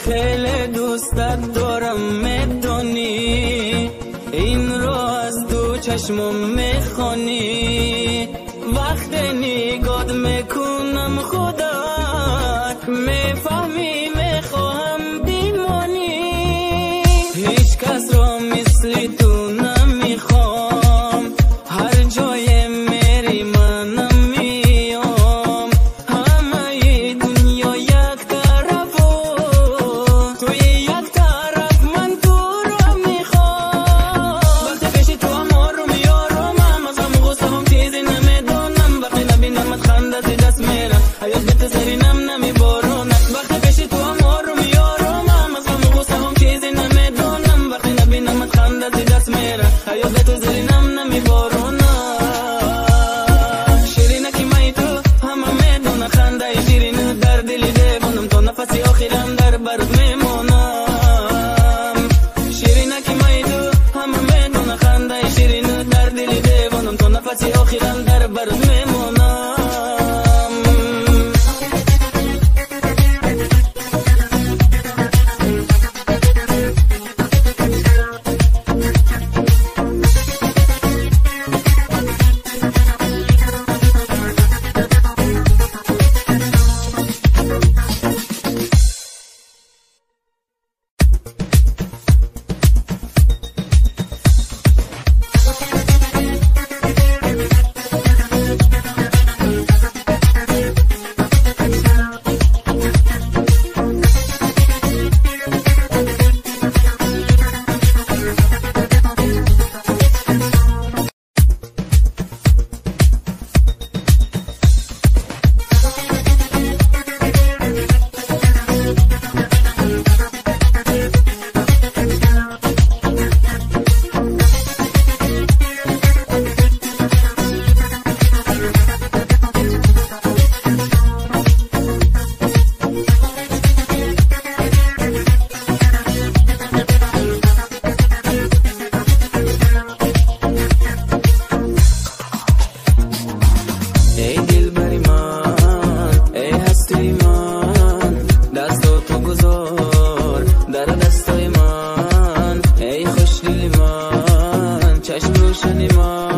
خیلی دوستت دارم میدونی، این رو از دو چشمم میخونی. وقت نگات میکنم خودت میفهمی میخواهم بیمانی. هیچ کس را مثل تو نمیخوام، هر جای میری منم میام. همه دنیا یک طرف و توی یک طرف، من تو رو میخوام. وقتی پیش تو هم آروم یارم، هم از غم و غصه هم چیزی نمیدونم. وقتی نبینمت خندت دست میرم، حیات بهت زرینم نمیبارونم. وقتی پیش تو هم آروم یارم، هم از غم و غصه هم چیزی نمیدونم. وقتی نبینمت خندت دست میرم، حیات بهت زرینم نمیبارونم. شیرینکی مای تو همه میدونه، خنده شیرین در دل دیوانم. تا نفسی آخرم در برات میمونم. شیرینکی مای تو همه میدونه، خنده شیرین در دل دیوانم. تا نفسی آخرم در برات میمونم. ای دل بری من، ای هستی من، دستاتو گذار در دستای من. ای خوشگلی من، چشم روشنی من.